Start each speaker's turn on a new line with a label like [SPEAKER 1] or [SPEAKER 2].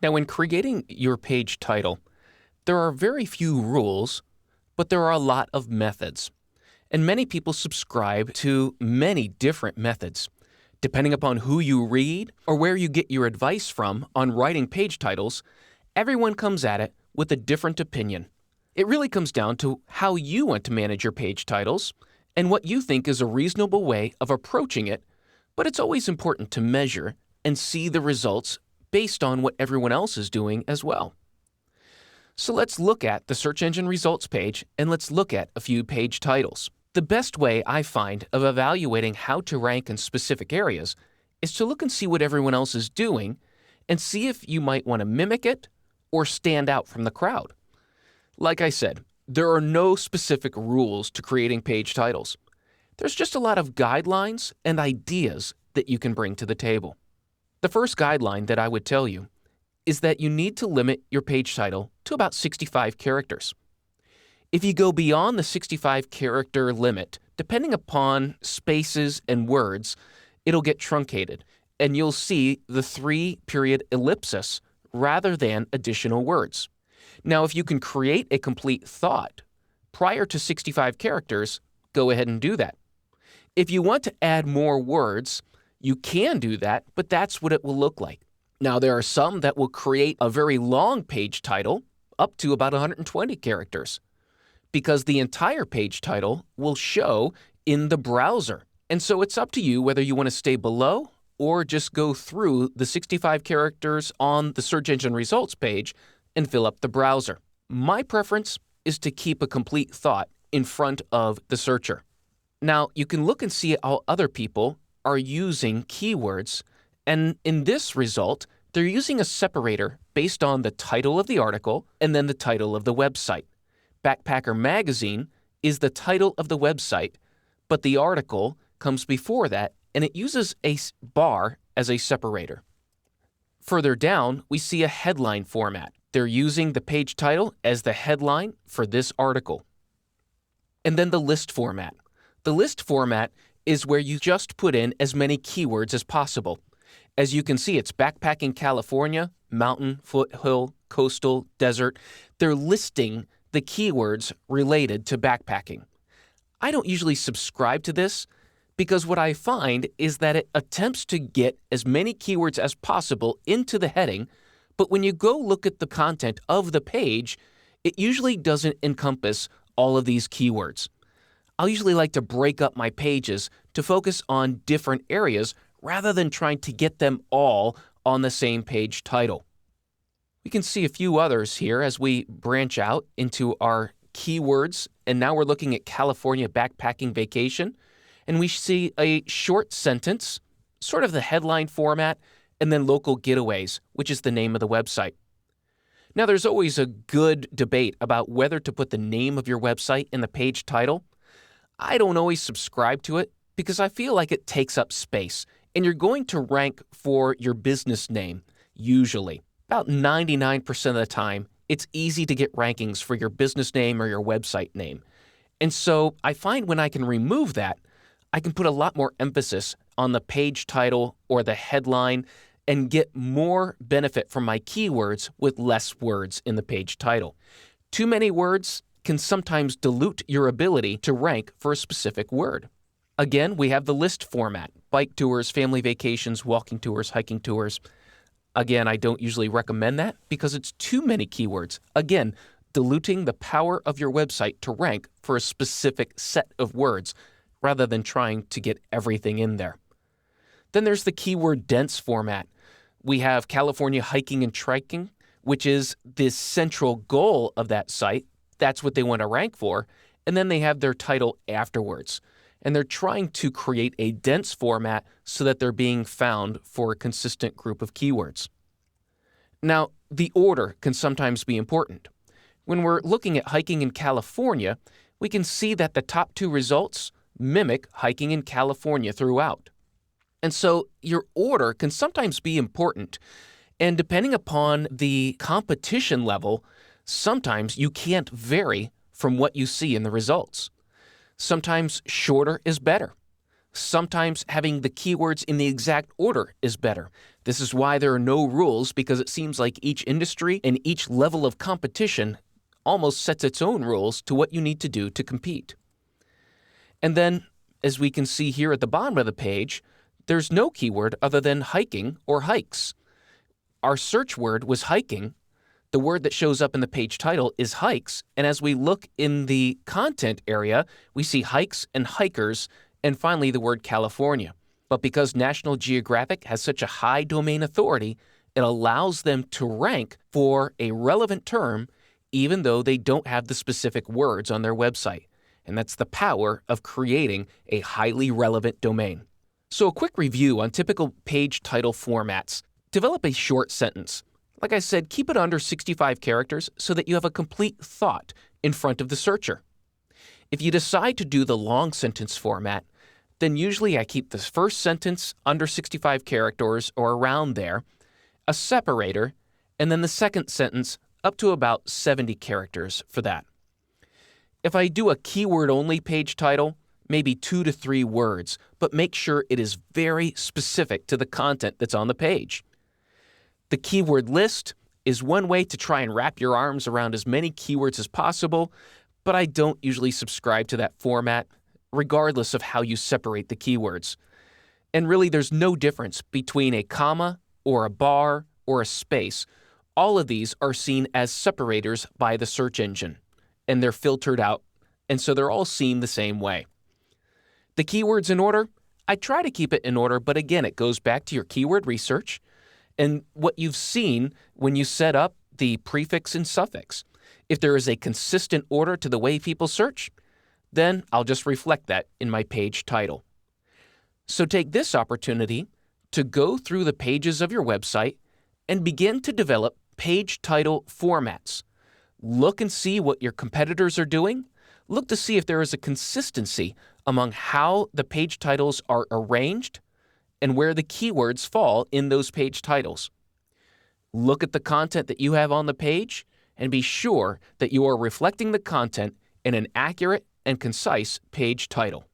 [SPEAKER 1] Now, when creating your page title, there are very few rules, but there are a lot of methods. And many people subscribe to many different methods. Depending upon who you read or where you get your advice from on writing page titles, everyone comes at it with a different opinion. It really comes down to how you want to manage your page titles and what you think is a reasonable way of approaching it, but it's always important to measure and see the results based on what everyone else is doing as well. So let's look at the search engine results page and let's look at a few page titles. The best way I find of evaluating how to rank in specific areas is to look and see what everyone else is doing and see if you might want to mimic it or stand out from the crowd. Like I said, there are no specific rules to creating page titles. There's just a lot of guidelines and ideas that you can bring to the table. The first guideline that I would tell you is that you need to limit your page title to about 65 characters. If you go beyond the 65 character limit, depending upon spaces and words, it'll get truncated, and you'll see the 3-period ellipsis rather than additional words. Now, if you can create a complete thought prior to 65 characters, go ahead and do that. If you want to add more words, you can do that, but that's what it will look like. Now, there are some that will create a very long page title, up to about 120 characters, because the entire page title will show in the browser. And so it's up to you whether you want to stay below or just go through the 65 characters on the search engine results page and fill up the browser. My preference is to keep a complete thought in front of the searcher. Now, you can look and see how other people are using keywords, and in this result, they're using a separator based on the title of the article and then the title of the website. Backpacker Magazine is the title of the website, but the article comes before that, and it uses a bar as a separator. Further down, we see a headline format. They're using the page title as the headline for this article. And then the list format. The list format is where you just put in as many keywords as possible. As you can see, it's backpacking California, mountain, foothill, coastal, desert. They're listing the keywords related to backpacking. I don't usually subscribe to this because what I find is that it attempts to get as many keywords as possible into the heading, but when you go look at the content of the page, it usually doesn't encompass all of these keywords. I'll usually like to break up my pages to focus on different areas rather than trying to get them all on the same page title. We can see a few others here as we branch out into our keywords, and now we're looking at California backpacking vacation, and we see a short sentence, sort of the headline format, and then local getaways, which is the name of the website. Now, there's always a good debate about whether to put the name of your website in the page title. I don't always subscribe to it because I feel like it takes up space, and you're going to rank for your business name, usually. About 99% of the time, it's easy to get rankings for your business name or your website name. And so I find when I can remove that, I can put a lot more emphasis on the page title or the headline and get more benefit from my keywords with less words in the page title. Too many words can sometimes dilute your ability to rank for a specific word. Again, we have the list format: bike tours, family vacations, walking tours, hiking tours. Again, I don't usually recommend that because it's too many keywords. Again, diluting the power of your website to rank for a specific set of words rather than trying to get everything in there. Then there's the keyword dense format. We have California hiking and trekking, which is the central goal of that site. That's what they want to rank for. And then they have their title afterwards. And they're trying to create a dense format so that they're being found for a consistent group of keywords. Now, the order can sometimes be important. When we're looking at hiking in California, we can see that the top 2 results mimic hiking in California throughout. And so your order can sometimes be important. And depending upon the competition level, sometimes you can't vary from what you see in the results. Sometimes shorter is better. Sometimes having the keywords in the exact order is better. This is why there are no rules, because it seems like each industry and each level of competition almost sets its own rules to what you need to do to compete. And then, as we can see here at the bottom of the page, there's no keyword other than hiking or hikes. Our search word was hiking. The word that shows up in the page title is hikes, and as we look in the content area, we see hikes and hikers, and finally the word California. But because National Geographic has such a high domain authority, it allows them to rank for a relevant term even though they don't have the specific words on their website. And that's the power of creating a highly relevant domain. So a quick review on typical page title formats. Develop a short sentence. Like I said, keep it under 65 characters so that you have a complete thought in front of the searcher. If you decide to do the long sentence format, then usually I keep the first sentence under 65 characters or around there, a separator, and then the second sentence up to about 70 characters for that. If I do a keyword-only page title, maybe 2 to 3 words, but make sure it is very specific to the content that's on the page. The keyword list is one way to try and wrap your arms around as many keywords as possible, but I don't usually subscribe to that format, regardless of how you separate the keywords. And really, there's no difference between a comma or a bar or a space. All of these are seen as separators by the search engine, and they're filtered out, and so they're all seen the same way. The keywords in order, I try to keep it in order, but again, it goes back to your keyword research and what you've seen when you set up the prefix and suffix. If there is a consistent order to the way people search, then I'll just reflect that in my page title. So take this opportunity to go through the pages of your website and begin to develop page title formats. Look and see what your competitors are doing. Look to see if there is a consistency among how the page titles are arranged and where the keywords fall in those page titles. Look at the content that you have on the page and be sure that you are reflecting the content in an accurate and concise page title.